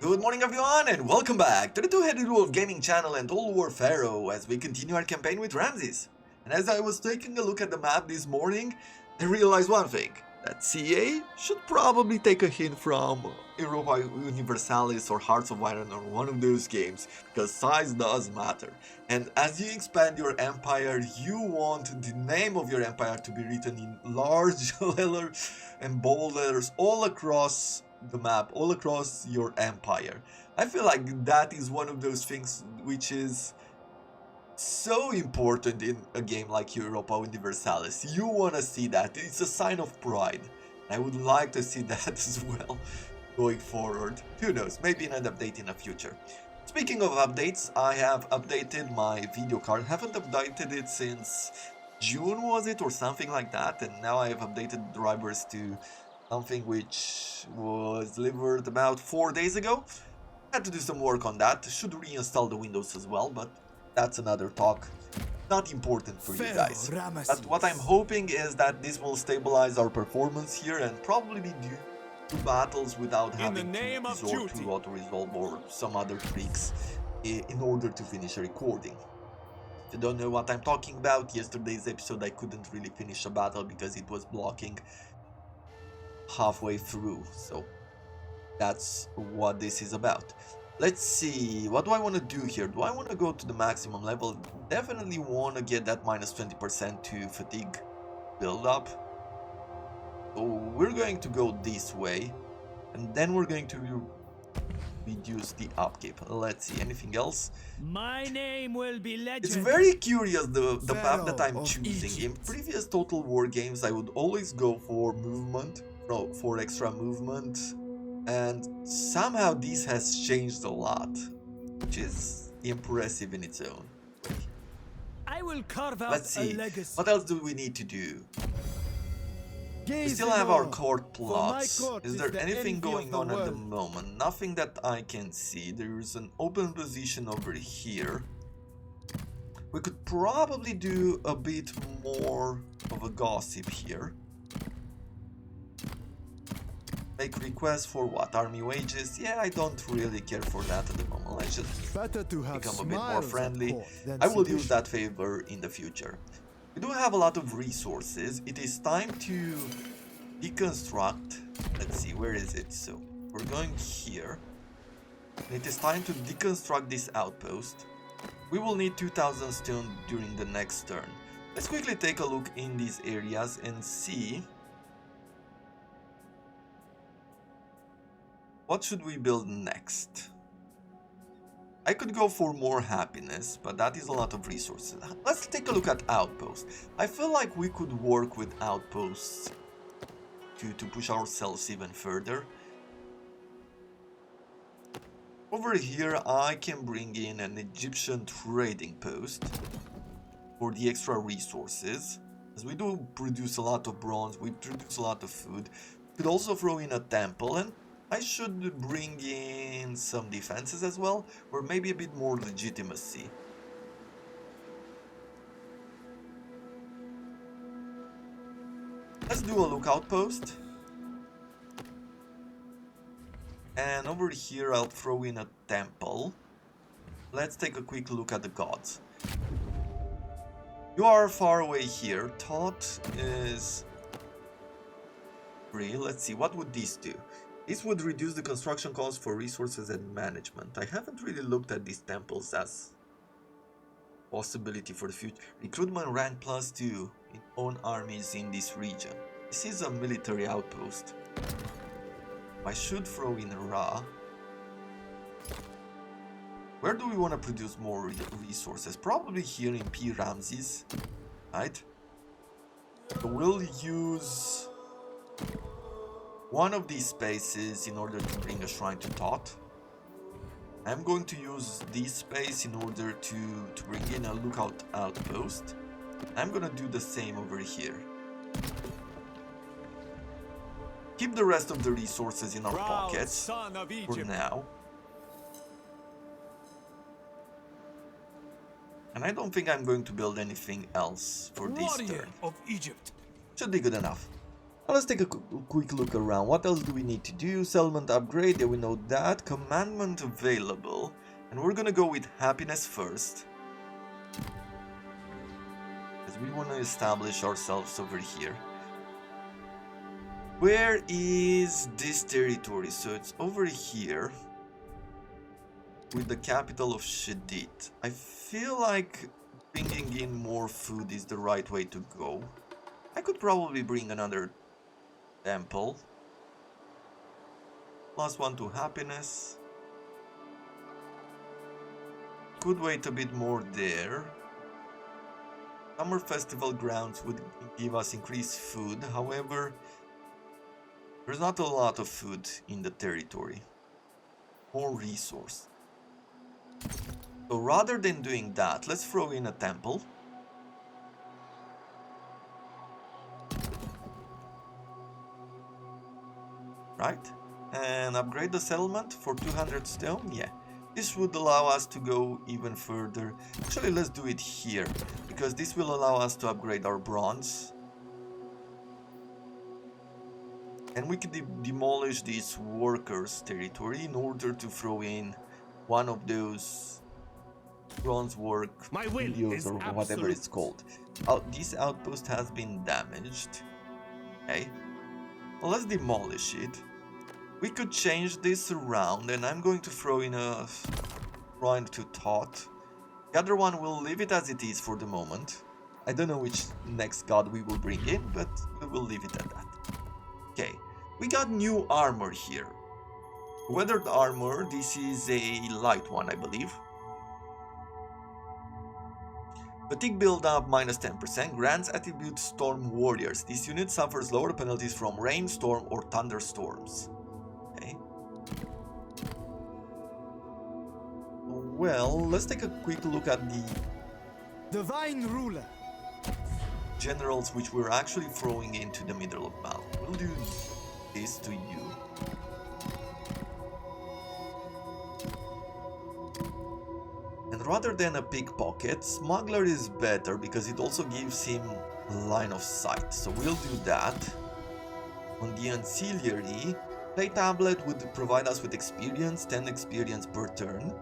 Good morning everyone and welcome back to the Two-Headed Wolf Gaming channel and Total War Pharaoh as we continue our campaign with Ramsses. And as I was taking a look at the map this morning, I realized one thing, that CA should probably take a hint from Europa Universalis or Hearts of Iron or one of those games, because size does matter. And as you expand your empire, you want the name of your empire to be written in large letters and bold letters all across the map, all across your empire. I feel like that is one of those things which is so important in a game like Europa Universalis. You want to see that. It's a sign of pride. I would like to see that as well going forward. Who knows, maybe in an update in the future. Speaking of updates, I have updated my video card. Haven't updated it since June, was it, or something like that, and now I have updated the drivers to something which was delivered about 4 days ago. Had to do some work on that. Should reinstall the Windows as well, but that's another talk. Not important for you guys. But what I'm hoping is that this will stabilize our performance here and probably be due to battles without having to resort to auto-resolve or some other tricks in order to finish a recording. If you don't know what I'm talking about, yesterday's episode I couldn't really finish a battle because it was blocking halfway through, so that's what this is about. Let's see, what do I want to do here? Do I want to go to the maximum level? Definitely want to get that minus 20% to fatigue build up. So we're going to go this way, and then we're going to reduce the upkeep. Let's see, anything else? My name will be legend. It's very curious the map that I'm Pharaoh of choosing. In Egypt. previous Total War games I would always go for movement, for extra movement, and somehow this has changed a lot, which is impressive in its own. I will carve out Let's a see, legacy. what else do we need to do? We Gaze still in have our awe, court for my plots. court Is is there the anything envy going of the on at the world. moment? Nothing that I can see. There is an open position over here. We could probably do a bit more of a gossip here. Make requests for what? Army wages? Yeah, I don't really care for that at the moment. Let's just Better to have become a bit more smiles at friendly. court than I will use sedition. that favor in the future. We do have a lot of resources. It is time to deconstruct. Let's see, where is it? So we're going here. It is time to deconstruct this outpost. We will need 2000 stone during the next turn. Let's quickly take a look in these areas and see what should we build next. I could go for more happiness, but that is a lot of resources. Let's take a look at outposts. I feel like we could work with outposts to push ourselves even further. Over here I can bring in an Egyptian trading post for the extra resources, as we do produce a lot of bronze, we produce a lot of food. Could also throw in a temple, and I should bring in some defenses as well, or maybe a bit more legitimacy. Let's do a lookout post. And over here I'll throw in a temple. Let's take a quick look at the gods. You are far away here. Thought is 3. Let's see, what would this do? This would reduce the construction costs for resources and management. I haven't really looked at these temples as possibility for the future. Recruitment rank +2 in own armies in this region. This is a military outpost. I should throw in Ra. Where do we want to produce more resources? Probably here in P. Ramsses, right? So we'll use one of these spaces in order to bring a shrine to Thoth. I'm going to use this space in order to bring in a lookout outpost. I'm gonna do the same over here. Keep the rest of the resources in our pockets for now. And I don't think I'm going to build anything else for this turn. Of Egypt. Should be good enough. Now let's take a quick look around. What else do we need to do? Settlement upgrade, yeah, we know that. Commandment available. And we're gonna go with happiness first. Because we want to establish ourselves over here. Where is this territory? So it's over here. With the capital of Shedid. I feel like bringing in more food is the right way to go. I could probably bring another temple. +1 to happiness. Could wait a bit more there. Summer festival grounds would give us increased food. However, there's not a lot of food in the territory. More resource. So rather than doing that, let's throw in a temple. Right? And upgrade the settlement for 200 stone. Yeah. This would allow us to go even further. Actually, let's do it here, because this will allow us to upgrade our bronze. And we could demolish this workers' territory in order to throw in one of those bronze work videos or whatever it's called. This outpost has been damaged. Okay. Well, let's demolish it. We could change this around, and I'm going to throw in a shrine to Thoth. The other one will leave it as it is for the moment. I don't know which next god we will bring in, but we will leave it at that. Okay, we got new armor here. Weathered armor, this is a light one, I believe. Fatigue build-up -10%, grants attribute Storm Warriors. This unit suffers lower penalties from rain, storm, or thunderstorms. Okay. Well, let's take a quick look at the Divine Ruler. generals which we're actually throwing into the middle of battle. We'll do this to you. And rather than a pickpocket, smuggler is better because it also gives him line of sight. So we'll do that. On the ancillary, play tablet would provide us with experience, 10 experience per turn,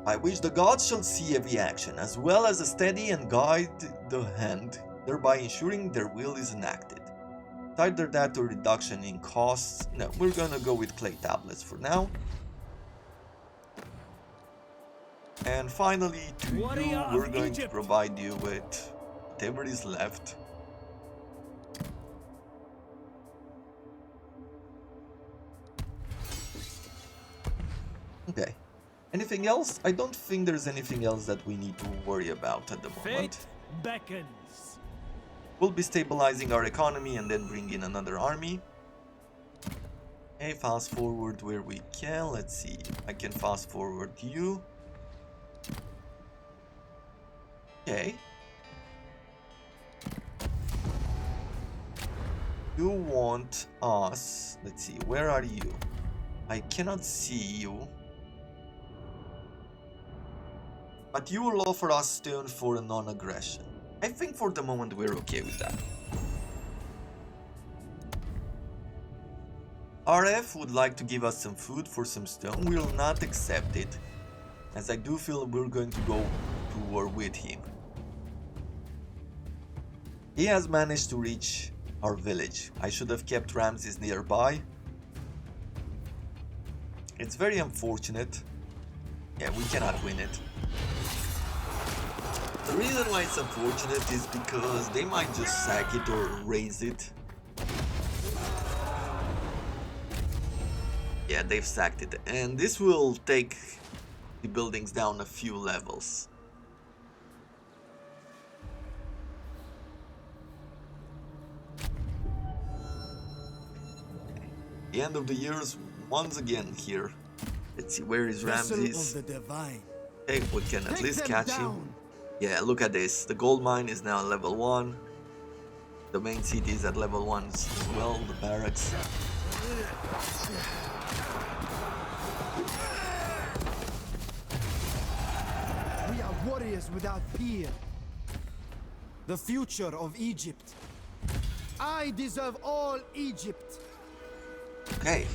by which the gods shall see every action, as well as a steady and guide the hand, thereby ensuring their will is enacted. Either that or reduction in costs. No, we're gonna go with clay tablets for now. And finally, to you, we're going to provide you with whatever is left. Okay. Anything else? I don't think there's anything else that we need to worry about at the moment. Fate beckons. We'll be stabilizing our economy and then bring in another army. Okay, fast forward where we can. Let's see. I can fast forward you. Okay. You want us... Let's see, where are you? I cannot see you. But you will offer us stone for a non-aggression. I think for the moment we're okay with that. RF would like to give us some food for some stone. We will not accept it, as I do feel we're going to go to war with him. He has managed to reach our village. I should have kept Ramsses nearby. It's very unfortunate. Yeah, we cannot win it. The reason why it's unfortunate is because they might just sack it or raise it. Yeah, they've sacked it, and this will take the buildings down a few levels. The end of the year is once again here. Let's see, where is Ramsses? Okay, we can at least catch him. Yeah, look at this. The gold mine is now level 1. The main city is at level 1 as well, the barracks. We are warriors without peer. The future of Egypt. I deserve all Egypt. Okay.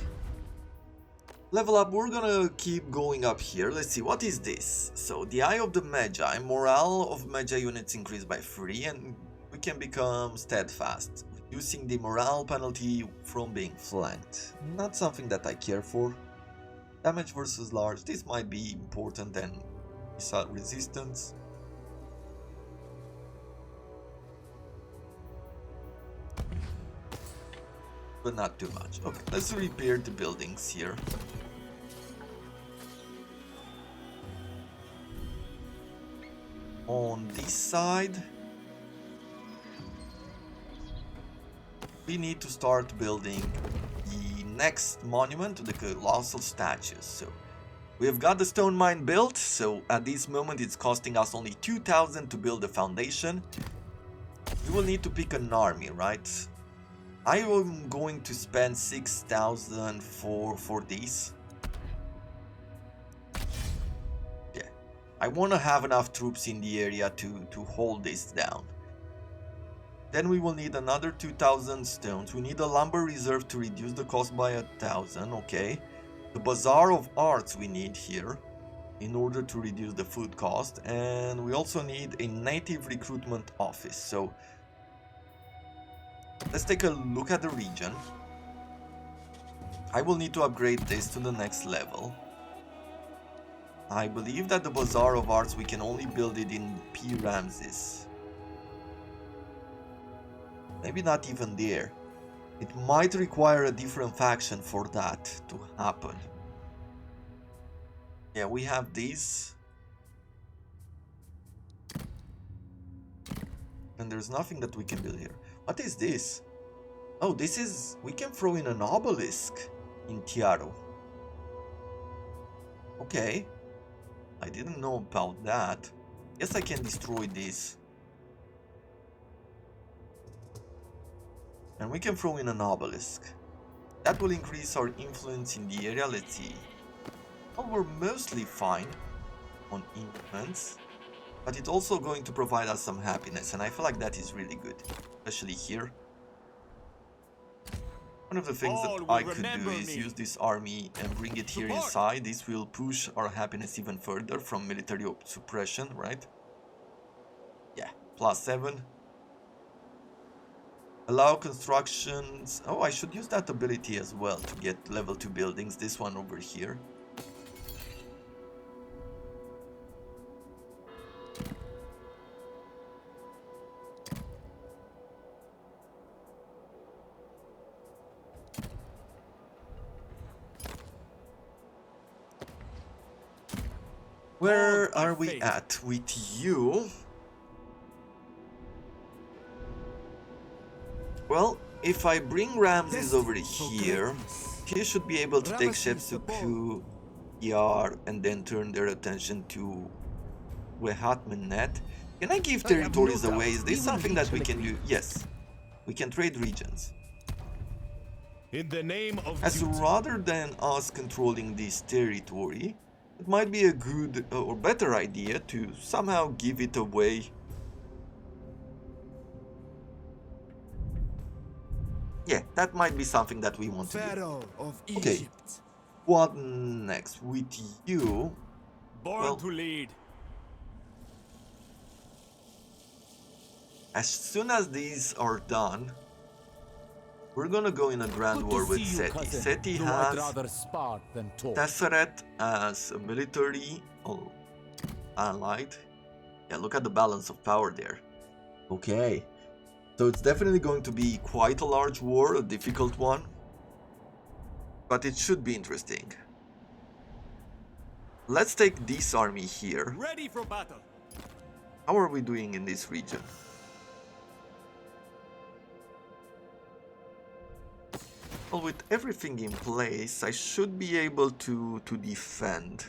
Level up, we're gonna keep going up here. Let's see, what is this? So, the Eye of the Magi. Morale of Magi units increased by 3 and we can become steadfast, reducing the morale penalty from being flanked. Not something that I care for. Damage versus large, this might be important than missile resistance. But not too much. Okay, let's repair the buildings here. On this side, we need to start building the next monument to the colossal statues. So we have got the stone mine built, so at this moment it's costing us only 2,000 to build the foundation. We will need to pick an army, right? I am going to spend 6,000 for this. Yeah, I want to have enough troops in the area to hold this down. Then we will need another 2,000 stones. We need a lumber reserve to reduce the cost by 1,000, okay. The Bazaar of Arts we need here in order to reduce the food cost. And we also need a native recruitment office. So let's take a look at the region. I will need to upgrade this to the next level. I believe that the Bazaar of Arts, we can only build it in P. Ramsses. Maybe not even there. It might require a different faction for that to happen. Yeah, we have these. And there's nothing that we can build here. What is this? Oh, this is... we can throw in an obelisk in Tiaro. Okay. I didn't know about that. Yes, I can destroy this. And we can throw in an obelisk. That will increase our influence in the area. Let's see. Well, we're mostly fine on influence. But it's also going to provide us some happiness. And I feel like that is really good. Especially here. One of the things that I could do is use this army and bring it here inside. This will push our happiness even further from military suppression, right? Yeah, +7. Allow constructions. Oh, I should use that ability as well to get level 2 buildings. This one over here. Where are we at with you? Well, if I bring Ramses over here, he should be able to take ships to Kuyar and then turn their attention to Wehatmenet. Can I give territories away? Is this something that we can do? Yes. We can trade regions. In the name of As rather than us controlling this territory, it might be a good or better idea to somehow give it away. Yeah, that might be something that we want to do. Pharaoh of Okay, Egypt. what next with you? Born to lead. As soon as these are done, we're gonna go in a grand war with Seti. Seti has Tesseret as a military allied. Yeah, look at the balance of power there. Okay. So it's definitely going to be quite a large war, a difficult one. But it should be interesting. Let's take this army here. Ready for battle. How are we doing in this region? Well, with everything in place, I should be able to defend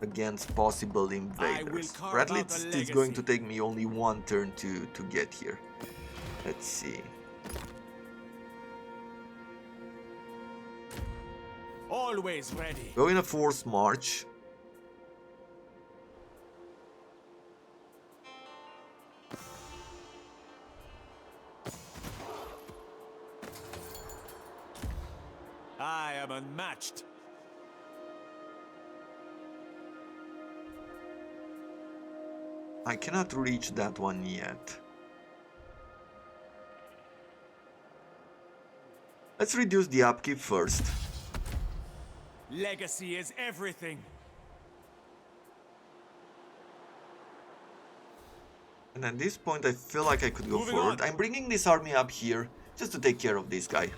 against possible invaders. Or at least it's going to take me only one turn to get here. Let's see. Always ready. Go in a forced march. I am unmatched. I cannot reach that one yet. Let's reduce the upkeep first. Legacy is everything. And at this point I feel like I could go Moving forward. on. I'm bringing this army up here just to take care of this guy.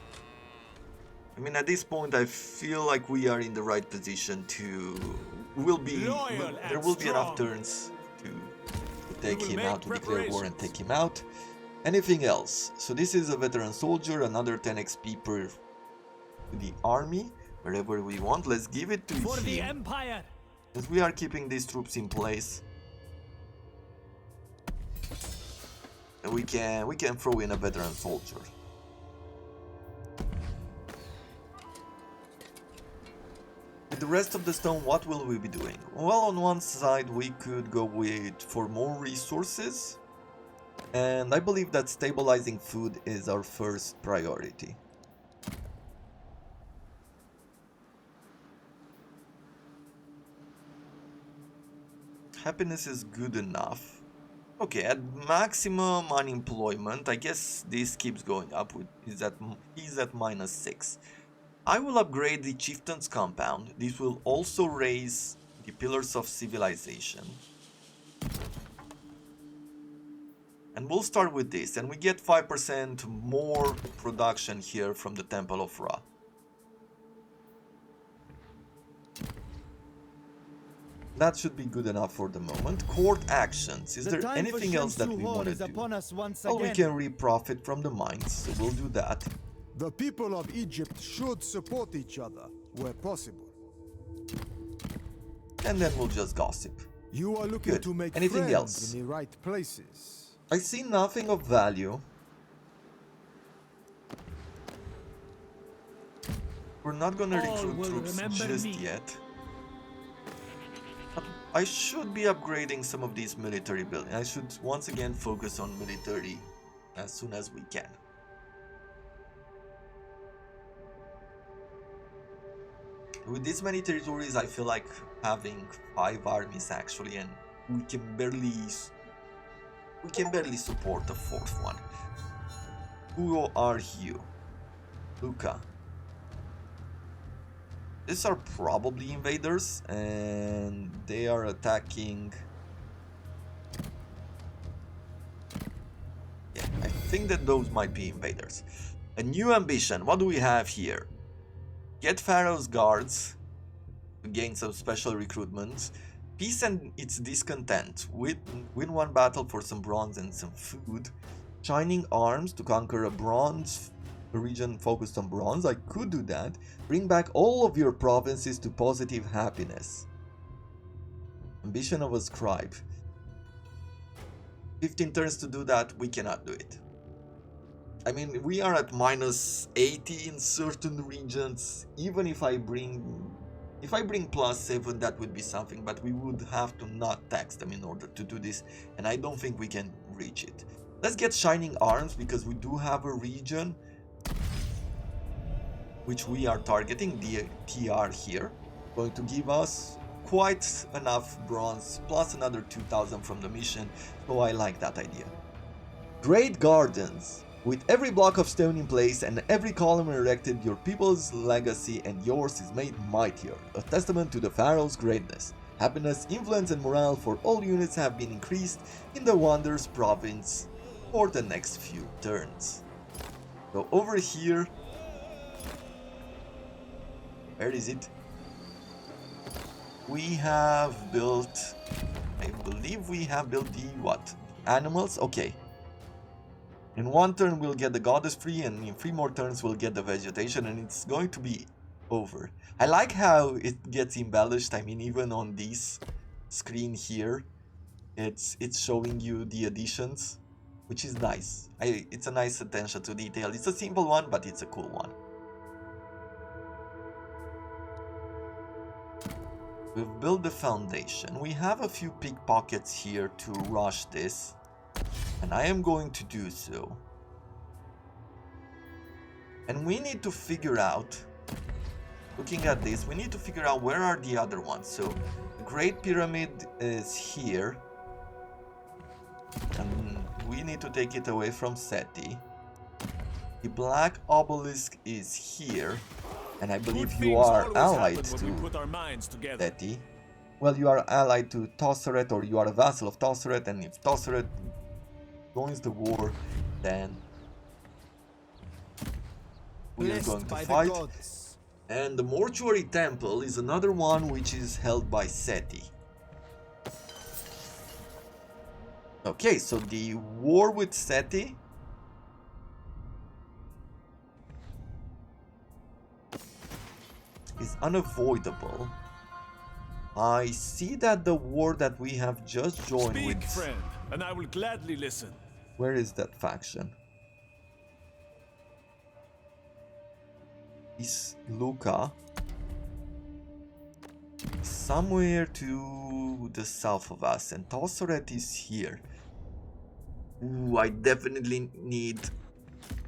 I mean, at this point I feel like we are in the right position to... There will be enough turns to take him out, to declare war and take him out. Anything else? So this is a veteran soldier, another 10 XP per the army, wherever we want. Let's give it to him. For the Empire. As we are keeping these troops in place. And we can throw in a veteran soldier. With the rest of the stone, what will we be doing? Well, on one side we could go for more resources. And I believe that stabilizing food is our first priority. Happiness is good enough. Okay, at maximum unemployment, I guess this keeps going up. He's at -6. I will upgrade the Chieftain's Compound. This will also raise the Pillars of Civilization. And we'll start with this, and we get 5% more production here from the Temple of Ra. That should be good enough for the moment. Court actions. Is there anything else that we want to do? Well, we can reap-profit from the mines, so we'll do that. The people of Egypt should support each other where possible. And then we'll just gossip. You are looking Good. to make Anything friends else? in the right places. I see nothing of value. We're not gonna recruit troops just yet. I should be upgrading some of these military buildings. I should once again focus on military as soon as we can. With this many territories, I feel like having 5 armies actually, and we can barely support a 4th one. Who are you? Luca. These are probably invaders, and they are attacking... Yeah, I think that those might be invaders. A new ambition. What do we have here? Get Pharaoh's guards to gain some special recruitments. Peace and its discontent. Win 1 battle for some bronze and some food. Shining arms to conquer a region focused on bronze. I could do that. Bring back all of your provinces to positive happiness. Ambition of a scribe. 15 turns to do that. We cannot do it. I mean, we are at -80 in certain regions. Even if I bring +7, that would be something, but we would have to not tax them in order to do this, and I don't think we can reach it. Let's get Shining Arms, because we do have a region which we are targeting, the TR here, going to give us quite enough bronze, plus another 2,000 from the mission, so I like that idea. Great Gardens. With every block of stone in place and every column erected, your people's legacy and yours is made mightier, a testament to the Pharaoh's greatness. Happiness, influence and morale for all units have been increased in the Wonders province for the next few turns. So over here, where is it? We have built, I believe we have built the what? Animals? Okay. In 1 turn we'll get the goddess free, and in 3 more turns we'll get the vegetation, and it's going to be over. I like how it gets embellished. I mean, even on this screen here, it's showing you the additions, which is nice. It's a nice attention to detail. It's a simple one, but it's a cool one. We've built the foundation. We have a few pickpockets here to rush this, and I am going to do so. And we need to figure out looking at this, we need to figure out where are the other ones. So the Great Pyramid is here, and we need to take it away from Seti. The Black Obelisk is here, and I believe you are allied to Seti. Well, you are allied to Tosseret, or you are a vassal of Tosseret, and if Tosseret joins the war, then we are going to fight. And the Mortuary Temple is another one which is held by Seti. Okay, so the war with Seti is unavoidable. I see that the war that we have just joined with... friend, and I will gladly listen. Where is that faction? Is Luca somewhere to the south of us, and Tosseret is here. Ooh, I definitely need...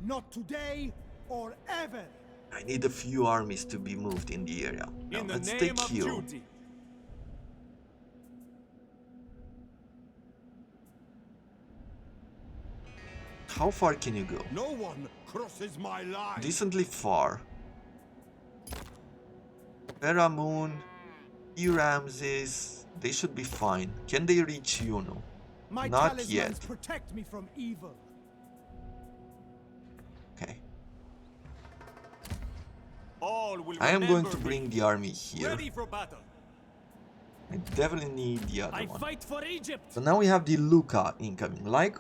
Not today or ever. I need a few armies to be moved in the area. Now, let's take you. How far can you go? No one crosses my line. Decently far. Pharaoh, Ramsses, they should be fine. Can they reach Yuno? My Not talismans yet. protect me from evil. Okay. All will I am going to remember bring me. the army here. Ready for battle. I definitely need the other I one. fight for Egypt. So now we have the Luca incoming. Like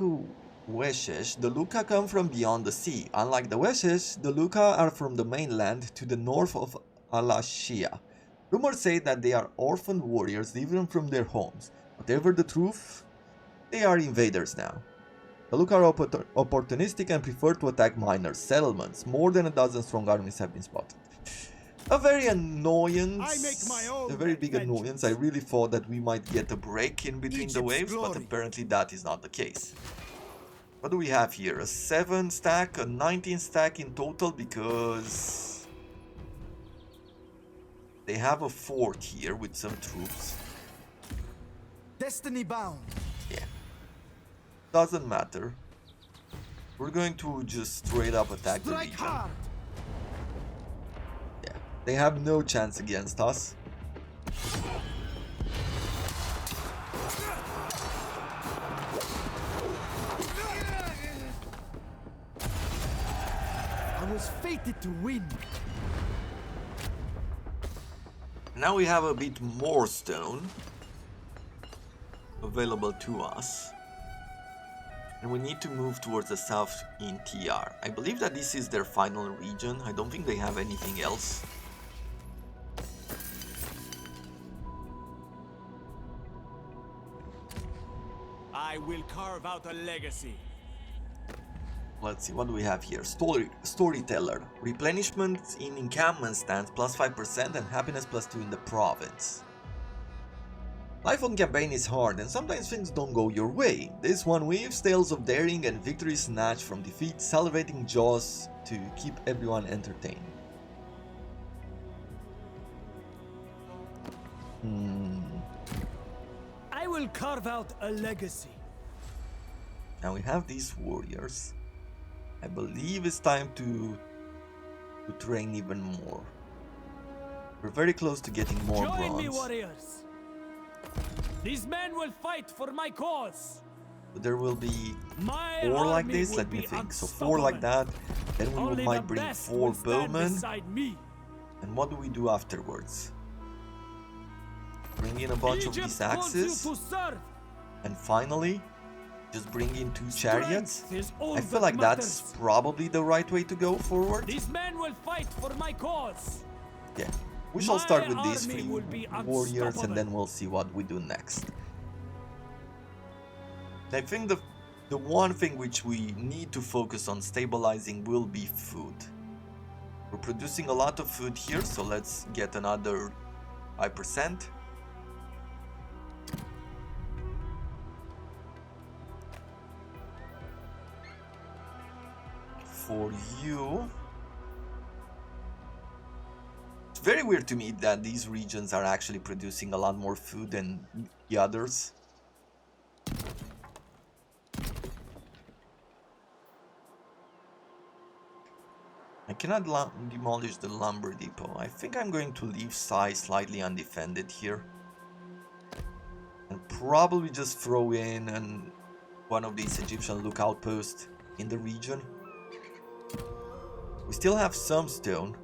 Weshesh, the Luca come from beyond the sea. Unlike the Weshesh, the Luca are from the mainland to the north of Alashia. Rumors say that they are orphaned warriors driven from their homes. Whatever the truth, they are invaders now. The Luca are opportunistic and prefer to attack minor settlements. More than a dozen strong armies have been spotted. A very annoyance, a very big annoyance. I really thought that we might get a break in between the waves, but apparently that is not the case. What do we have here? A 7 stack, a 19 stack in total, because they have a fort here with some troops. Destiny bound. Yeah. Doesn't matter. We're going to just straight up attack the region. Yeah. They have no chance against us. I was fated to win. Now we have a bit more stone available to us. And we need to move towards the south in TR. I believe that this is their final region. I don't think they have anything else. I will carve out a legacy. Let's see, what do we have here? Storyteller. Replenishment in encampment stands plus 5% and happiness plus 2 in the province. Life on campaign is hard and sometimes things don't go your way. This one weaves tales of daring and victory snatched from defeat, salivating jaws to keep everyone entertained. I will carve out a legacy. Now we have these warriors. I believe it's time to train even more. We're very close to getting more Join bronze. me, warriors. These men will fight for my cause. But there will be My 4 like army this, will let me be think. So 4 like that, then we Only might the bring best 4 will stand bowmen. beside me. And what do we do afterwards? Bring in a bunch of Egypt these calls you axes. to serve. And finally, just bring in 2 chariots. Strength is all I feel that like that's matters. probably the right way to go forward. These men will fight for my cause. Yeah, we shall My start with these army 3 will be warriors unstoppable. and then we'll see what we do next. I think the one thing which we need to focus on stabilizing will be food. We're producing a lot of food here, so let's get another 5%. For you, It's very weird to me that these regions are actually producing a lot more food than the others. I cannot demolish the lumber depot. I think I'm going to leave Sai slightly undefended here. And probably just throw in one of these Egyptian lookout posts in the region. We still have some stone.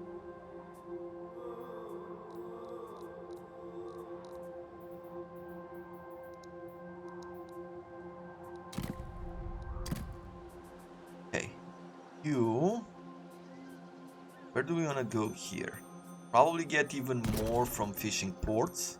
Okay, you... Where do we want to go here? Probably get even more from fishing ports.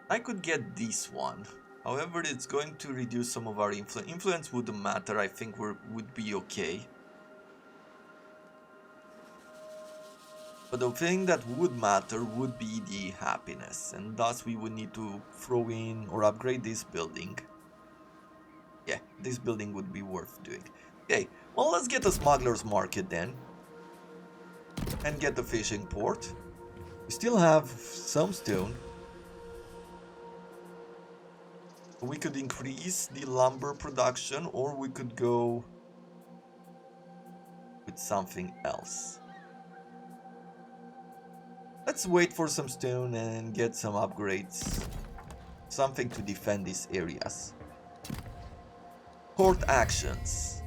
I could get this one. However, it's going to reduce some of our influence. Influence wouldn't matter. I think would be okay. But the thing that would matter would be the happiness, and thus we would need to throw in or upgrade this building. Yeah, this building would be worth doing. Okay, well, let's get a smuggler's market then. And get the fishing port. We still have some stone. We could increase the lumber production, or we could go with something else. Let's wait for some stone and get some upgrades. Something to defend these areas. Court actions.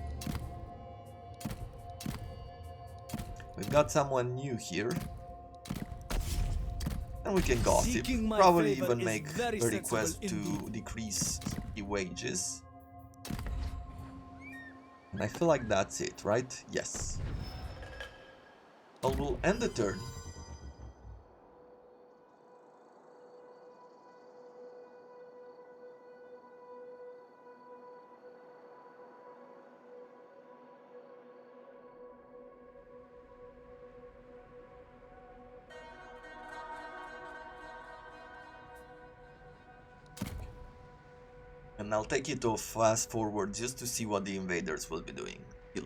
We've got someone new here. And we can gossip. Probably even make a request to decrease the wages. And I feel like that's it, right? Yes. Well, we'll end the turn. And I'll take it to fast forward just to see what the invaders will be doing. Hey,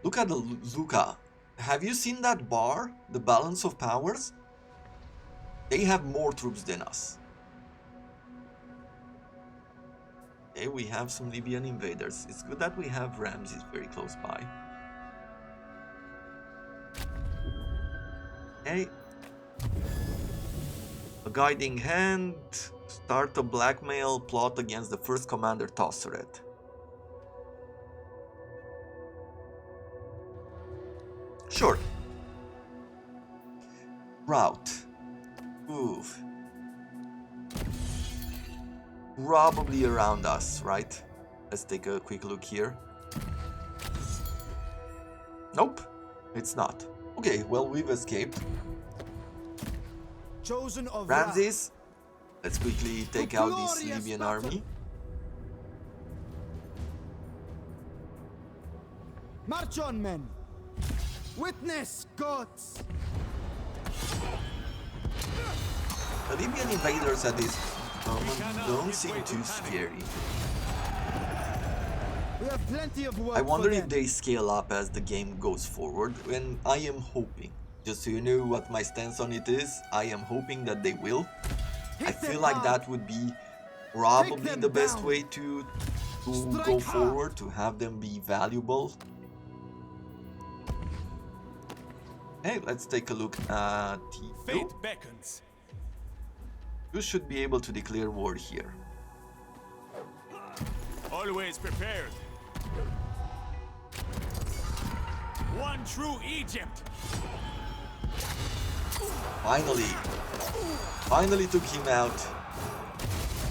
look at the Luca. Have you seen that bar? The balance of powers? They have more troops than us. Okay, we have some Libyan invaders. It's good that we have Ramsses very close by. Okay. A guiding hand. Start a blackmail plot against the first commander Tosseret. Sure. Route. Oof. Probably around us, right? Let's take a quick look here. Nope, it's not. Okay, well, we've escaped. Chosen of Ramsses, let's quickly take out this Libyan army. March on, men! Witness, gods! The Libyan invaders at this moment don't seem too scary. We have plenty of work. I wonder if they scale up as the game goes forward, and I am hoping. Just so you know what my stance on it is, I am hoping that they will. I feel like that would be probably the best way to go forward, to have them be valuable. Hey, let's take a look at Tito. Fate beckons. You should be able to declare war here. Always prepared. One true Egypt. Finally took him out.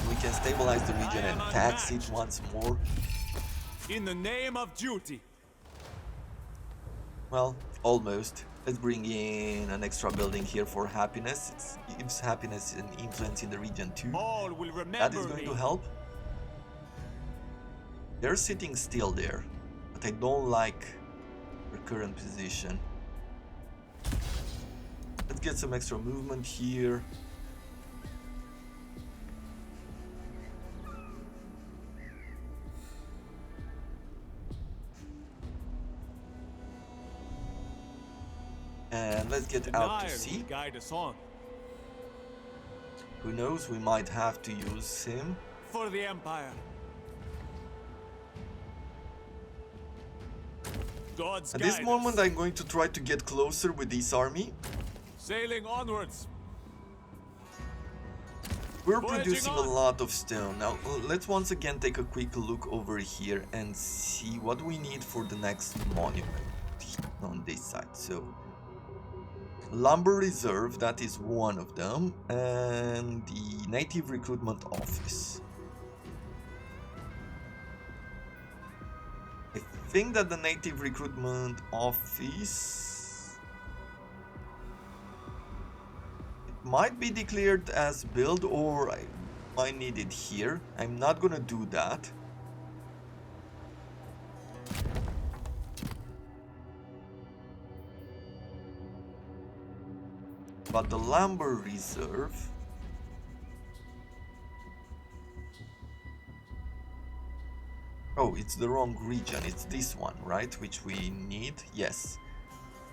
We can stabilize the region and tax it once more. In the name of duty. Well, almost. Let's bring in an extra building here for happiness. It gives happiness and influence in the region too. All will remember That is going to help. They're sitting still there, but I don't like their current position. Let's get some extra movement here. And let's get The out to Nile sea. will guide us on. Who knows, we might have to use him. For the Empire. God's At this guide moment, us. I'm going to try to get closer with this army. Sailing onwards. We're Voyaging producing a on. lot of stone. Now, let's once again take a quick look over here and see what we need for the next monument on this side. So, lumber reserve, that is one of them, and the native recruitment office. I think that the native recruitment office might be declared as build, or I might need it here. I'm not gonna do that. But the lumber reserve, oh, it's the wrong region. It's this one, right? Which we need. Yes.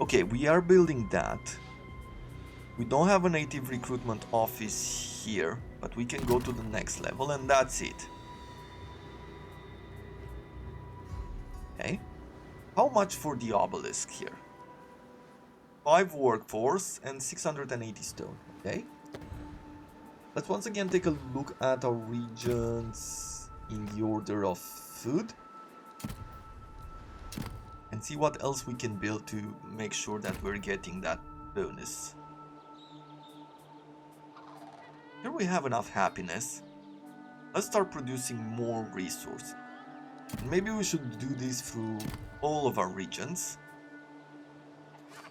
Okay, we are building that. We don't have a native recruitment office here, but we can go to the next level, and that's it. Okay. How much for the obelisk here? 5 workforce and 680 stone. Okay. Let's once again take a look at our regions in the order of food and see what else we can build to make sure that we're getting that bonus. Here we have enough happiness. Let's start producing more resources. Maybe we should do this through all of our regions.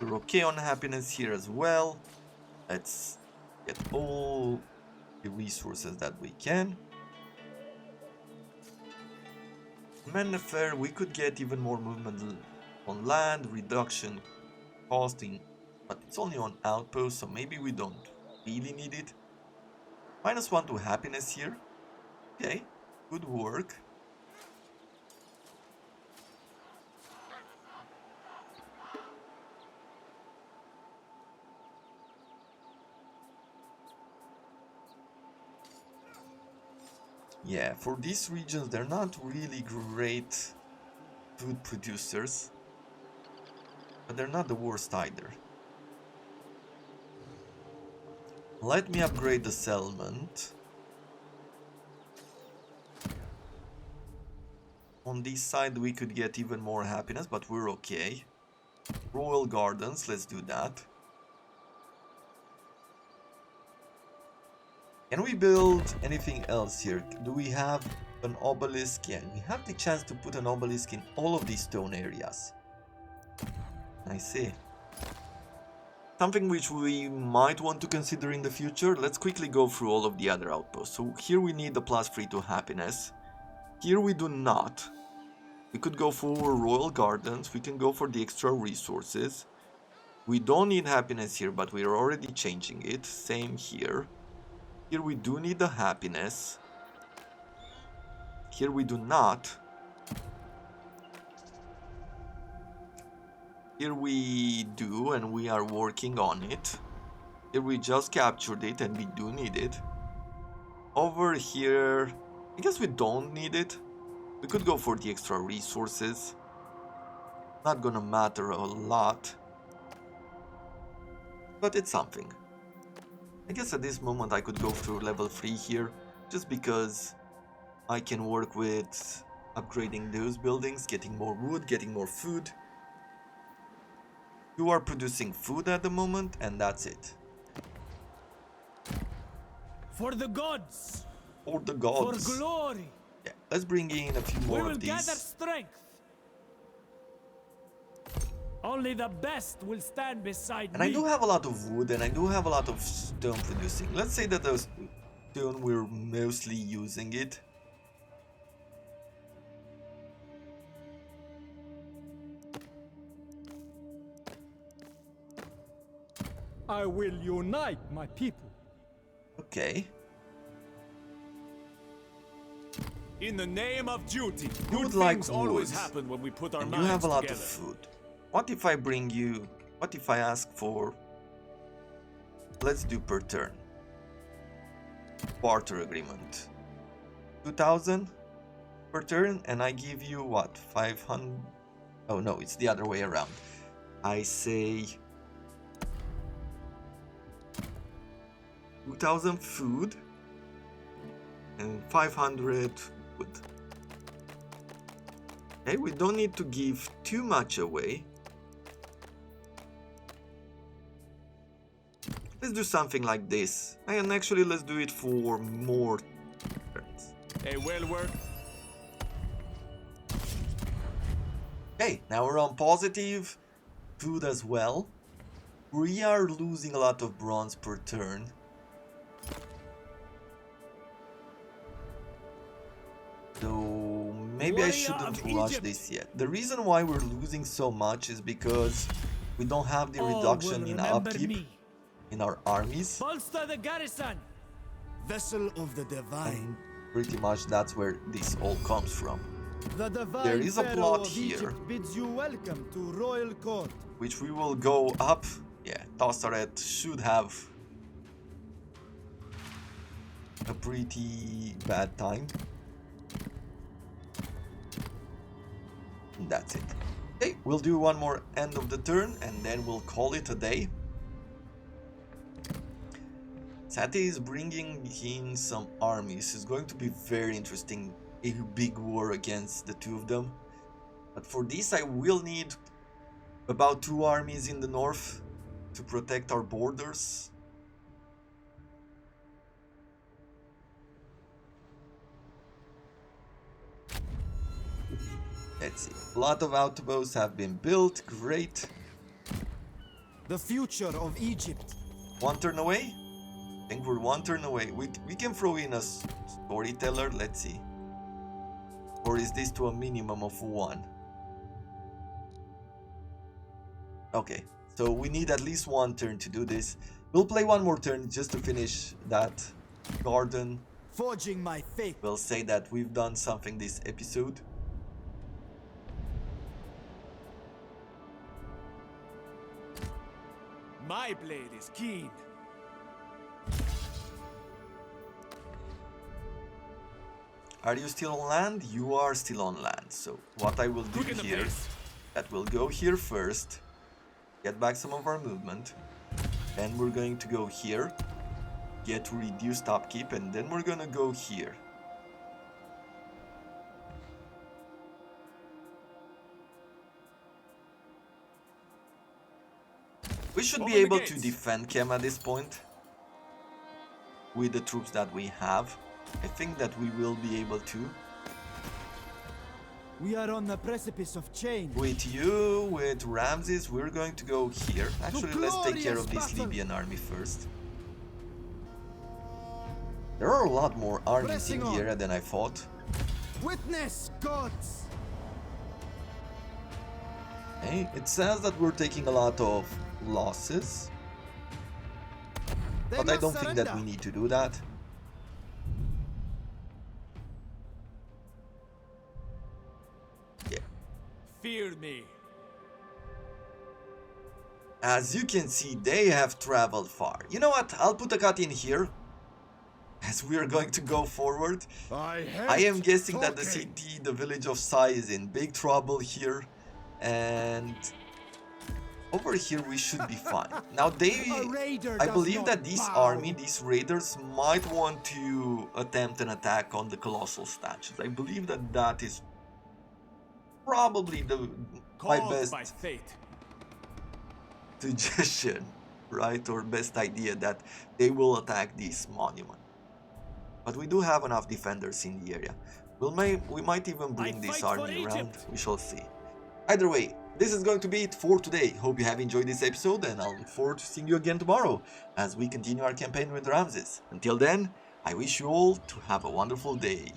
We're okay on happiness here as well. Let's get all the resources that we can. Mennefer, we could get even more movement on land, reduction costing, but it's only on outposts, so maybe we don't really need it. -1 to happiness here. Okay, good work. Yeah, for these regions, they're not really great food producers, but they're not the worst either. Let me upgrade the settlement. On this side, we could get even more happiness, but we're okay. Royal Gardens, let's do that. Can we build anything else here? Do we have an obelisk? Yeah, we have the chance to put an obelisk in all of these stone areas. I see. Something which we might want to consider in the future. Let's quickly go through all of the other outposts. So here we need the +3 to happiness. Here we do not. We could go for Royal Gardens. We can go for the extra resources. We don't need happiness here, but we're already changing it. Same here. Here we do need the happiness. Here we do not. Here we do, and we are working on it. Here we just captured it, and we do need it. Over here, I guess we don't need it. We could go for the extra resources. Not gonna matter a lot, but it's something. I guess at this moment I could go through level 3 here, just because I can work with upgrading those buildings, getting more wood, getting more food. You are producing food at the moment, and that's it. For the gods. For the gods. For glory. Yeah, let's bring in a few more We will of gather these. strength. Only the best will stand beside And me. I do have a lot of wood, and I do have a lot of stone producing. Let's say that those stone, we're mostly using it. I will unite my people. Okay. In the name of duty. You Good would like things always wood, happen when we put our and minds you have a lot together. of food. What if I bring you What if I ask for... Let's do per turn. Barter agreement. 2000 per turn, and I give you what? 500... Oh no, it's the other way around. I say... 2000 food and 500 wood. Okay, we don't need to give too much away. Let's do something like this. And actually, let's do it for more turns. They will work. Okay, now we're on positive food as well. We are losing a lot of bronze per turn. So maybe I shouldn't rush this yet. The reason why we're losing so much is because we don't have the reduction in upkeep in our armies. Bolster the garrison. Vessel of the divine. And pretty much that's where this all comes from. The divine There is a Pharaoh plot of here, Egypt bids you welcome to royal court. which we will go up. Yeah, Tossaret should have a pretty bad time. And that's it. Okay, we'll do one more end of the turn and then we'll call it a day. Sate is bringing in some armies. It's going to be very interesting. A big war against the two of them. But for this I will need about 2 armies in the north to protect our borders. Let's see. A lot of outposts have been built. Great. The future of Egypt. 1 turn away? I think we're 1 turn away. We can throw in a storyteller. Let's see. Or is this to a minimum of 1? Okay, so we need at least 1 turn to do this. We'll play 1 more turn just to finish that garden. Forging my fate. We'll say that we've done something this episode. My blade is keen. Are you still on land? You are still on land. So what I will do Quicken the here, pace. that we'll go here first, get back some of our movement, then we're going to go here, get reduced upkeep, and then we're gonna go here. We should be Open the able to gates. defend Kem at this point with the troops that we have. I think that we will be able to. We are on the precipice of change. With you, with Ramsses, we're going to go here. Actually, let's take care of this glorious Libyan army first. There are a lot more armies Pressing in the on. area than I thought. Witness, gods. Okay, it says that we're taking a lot of losses, They but I must don't think that we surrender. need to do that. Yeah. Fear me. As you can see, they have traveled far. You know what? I'll put a cut in here as we are going to go forward. I am guessing that the city, the village of Sai, is in big trouble here. And over here we should be fine. Now A raider I does believe not that this bow. army, these raiders, might want to attempt an attack on the colossal statues. I believe that that is probably my Called best by fate. suggestion, right? Or best idea, that they will attack this monument. But we do have enough defenders in the area. We might even bring this fight for army around. Egypt. We shall see. Either way, this is going to be it for today. Hope you have enjoyed this episode, and I'll look forward to seeing you again tomorrow as we continue our campaign with Ramsses. Until then, I wish you all to have a wonderful day.